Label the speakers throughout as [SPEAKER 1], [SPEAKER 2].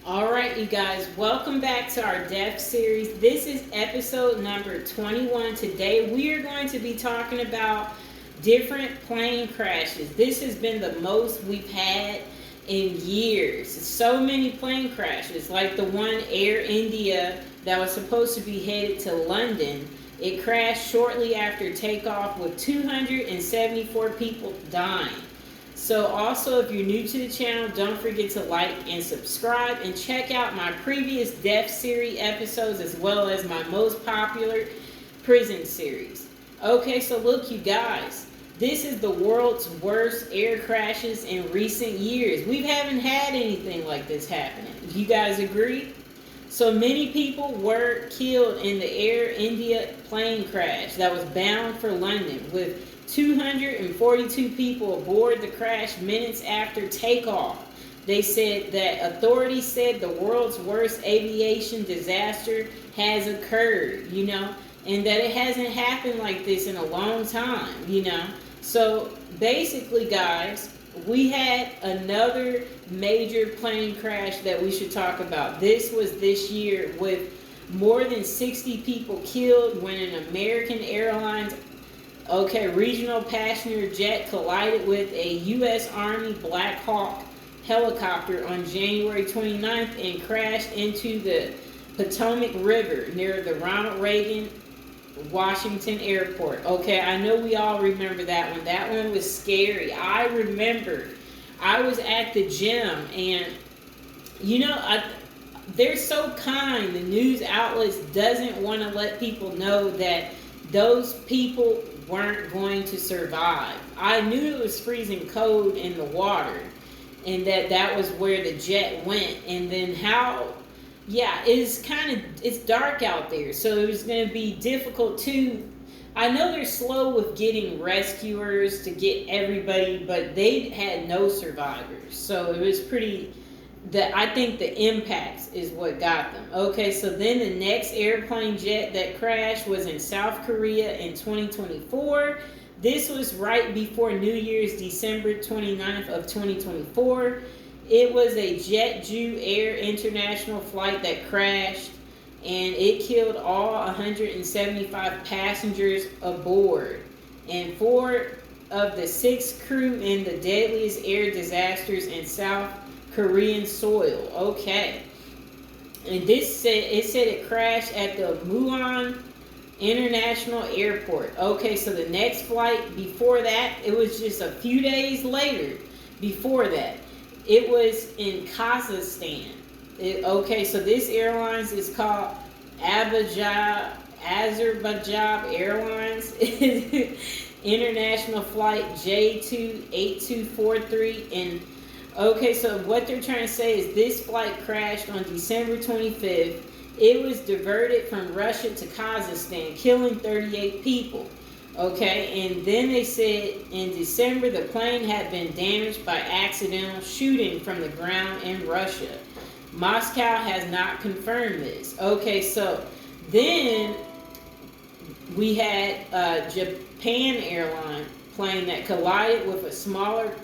[SPEAKER 1] All right, you guys, welcome back to our death series. This is episode number 21. Today, we are going to be talking about different plane crashes. This has been the most we've had in years. So many plane crashes, like the one Air India that was supposed to be headed to London. It crashed shortly after takeoff with 274 people dying. So also, if you're new to the channel, don't forget to like and subscribe and check out my previous death series episodes as well as my most popular prison series. Okay, so look, you guys, this is the world's worst air crashes in recent years. We haven't had anything like this happening. You guys agree? So many people were killed in the Air India plane crash that was bound for London, with 242 people aboard the crash minutes after takeoff. They said that authorities said the world's worst aviation disaster has occurred, and that it hasn't happened like this in a long time. So basically, guys, we had another major plane crash that we should talk about. This was this year with more than 60 people killed when an American Airlines regional passenger jet collided with a U.S. Army Black Hawk helicopter on January 29th and crashed into the Potomac River near the Ronald Reagan Washington Airport. I know we all remember that one. That one was scary. I remember I was at the gym and, they're so kind. The news outlets doesn't want to let people know that those people weren't going to survive. I knew it was freezing cold in the water and that was where the jet went. And then it's dark out there, so it was going to be difficult too. I know they're slow with getting rescuers to get everybody, but they had no survivors. So it was I think the impacts is what got them. So then the next airplane jet that crashed was in South Korea in 2024. This was right before New Year's, December 29th of 2024. It was a Jeju Air international flight that crashed, and it killed all 175 passengers aboard, and 4 of the 6 crew in the deadliest air disasters in South Korean soil. And this said it crashed at the Muan International Airport. So the next flight before that, it was just a few days later before that. It was in Kazakhstan. So this airlines is called Azerbaijan Airlines. International flight J28243 and so what they're trying to say is this flight crashed on December 25th. It was diverted from Russia to Kazakhstan, killing 38 people. And then they said in December the plane had been damaged by accidental shooting from the ground in Russia. Moscow has not confirmed this. So then we had Japan Airline plane that collided with a smaller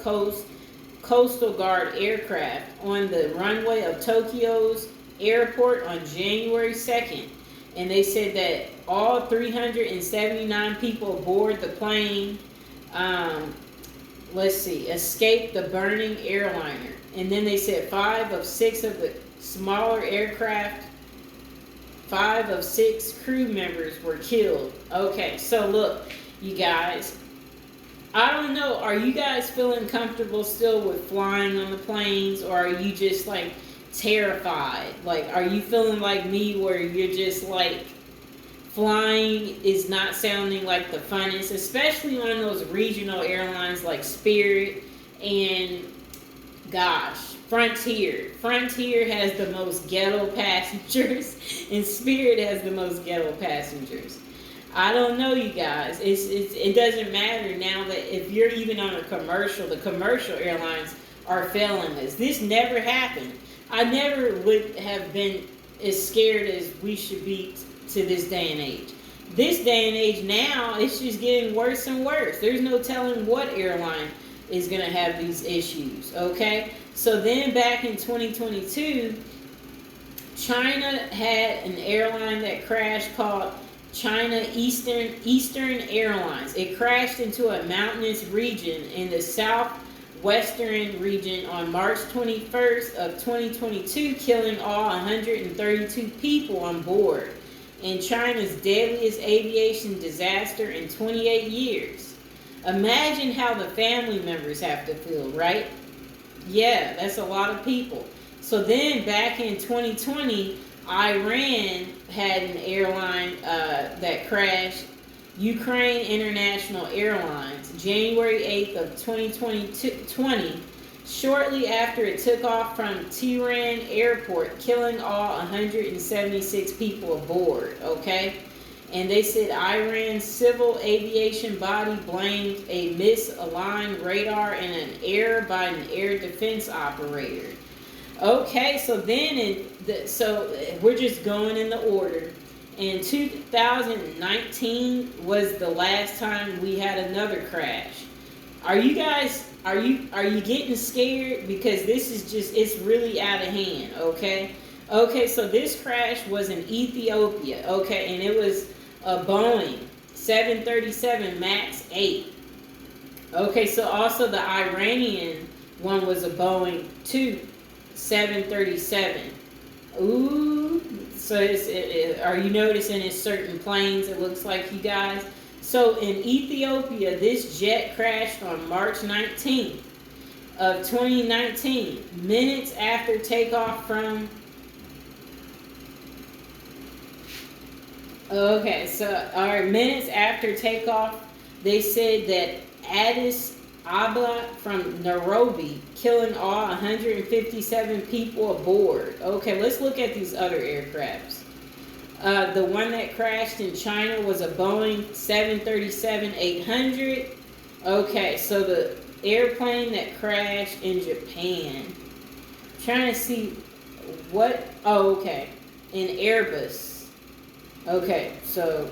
[SPEAKER 1] Coastal Guard aircraft on the runway of Tokyo's airport on January 2nd. And they said that all 379 people aboard the plane, escaped the burning airliner. And then they said 5 of 6 of the smaller aircraft, 5 of 6 crew members were killed. So look, you guys, I don't know, are you guys feeling comfortable still with flying on the planes, or are you just terrified? Are you feeling like me where you're just flying is not sounding like the funnest, especially on those regional airlines like Spirit and Frontier. Frontier has the most ghetto passengers and Spirit has the most ghetto passengers. I don't know, you guys. It doesn't matter now that if you're even on a commercial, the commercial airlines are failing this. This never happened. I never would have been as scared as we should be to this day and age. This day and age now, it's just getting worse and worse. There's no telling what airline is going to have these issues, So then back in 2022, China had an airline that crashed called China Eastern Airlines. It crashed into a mountainous region in the southwestern region on March 21st of 2022, killing all 132 people on board in China's deadliest aviation disaster in 28 years. Imagine how the family members have to feel, right? Yeah, that's a lot of people. So then back in 2020, Iran had an airline that crashed, Ukraine International Airlines, January 8th of 2020, shortly after it took off from Tehran Airport, killing all 176 people aboard, okay? And they said Iran's civil aviation body blamed a misaligned radar and an error by an air defense operator. Okay, so then so we're just going in the order. In 2019 was the last time we had another crash. Are you guys are you getting scared? Because this is just, it's really out of hand, okay? Okay, so this crash was in Ethiopia, okay, and it was a Boeing 737 MAX 8. Okay, so also the Iranian one was a Boeing 737. Ooh, so are you noticing it's certain planes, it looks like, you guys? So in Ethiopia, this jet crashed on March 19th of 2019, minutes after takeoff from... Okay, so minutes after takeoff, they said that Addis Ababa from Nairobi, killing all 157 people aboard. Okay, let's look at these other aircrafts. The one that crashed in China was a Boeing 737-800. Okay, so the airplane that crashed in Japan. I'm trying to see what... Oh, okay. An Airbus. Okay, so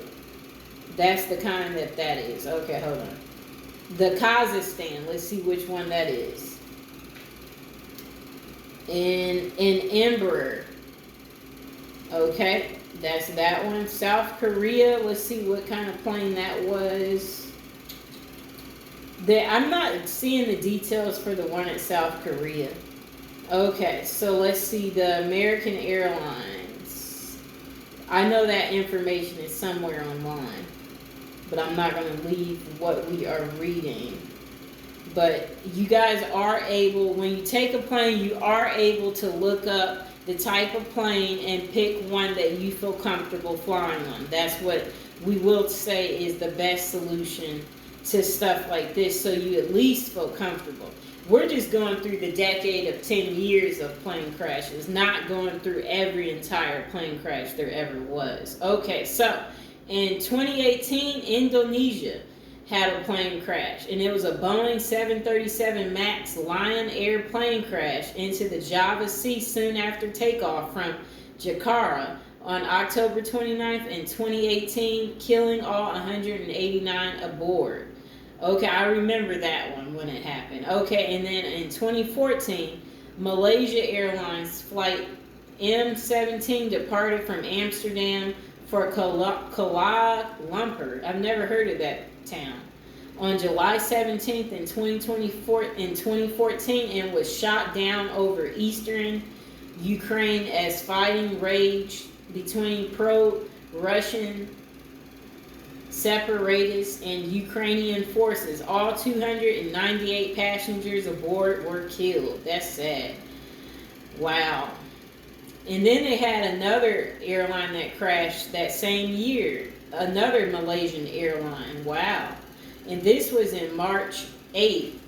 [SPEAKER 1] that's the kind that is. Okay, hold on. The Kazakhstan. Let's see which one that is. In Embraer. Okay, that's that one. South Korea. Let's see what kind of plane that was. I'm not seeing the details for the one at South Korea. Okay, so let's see the American Airlines. I know that information is somewhere online, but I'm not going to leave what we are reading. But you guys are able, when you take a plane, you are able to look up the type of plane and pick one that you feel comfortable flying on. That's what we will say is the best solution to stuff like this, so you at least feel comfortable. We're just going through the decade of 10 years of plane crashes, not going through every entire plane crash there ever was. Okay, so in 2018, Indonesia had a plane crash, and it was a Boeing 737 MAX Lion Air plane crash into the Java Sea soon after takeoff from Jakarta on October 29th in 2018, killing all 189 aboard. Okay, I remember that one when it happened. Okay, and then in 2014, Malaysia Airlines flight M17 departed from Amsterdam for Kuala Lumpur. I've never heard of that town. On July 17th in 2014 and was shot down over eastern Ukraine as fighting raged between pro-Russian separatists and Ukrainian forces. All 298 passengers aboard were killed. That's sad. Wow. And then they had another airline that crashed that same year. Another Malaysian airline. Wow. And this was in March 8th.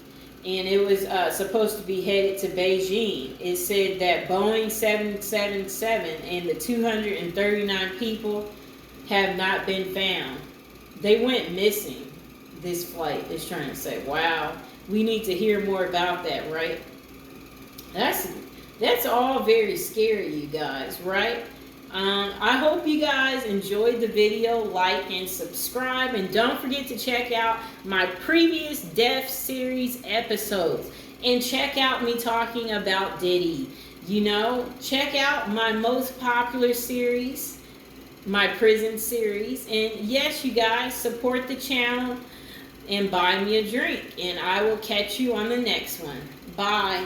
[SPEAKER 1] And it was supposed to be headed to Beijing. It said that Boeing 777 and the 239 people have not been found. They went missing, this flight is trying to say. Wow. We need to hear more about that, right? That's all very scary, you guys, right? I hope you guys enjoyed the video. Like and subscribe, and don't forget to check out my previous Death series episodes, and check out me talking about Diddy. You know, check out my most popular series, my prison series. And yes, you guys, support the channel and buy me a drink. And I will catch you on the next one. Bye.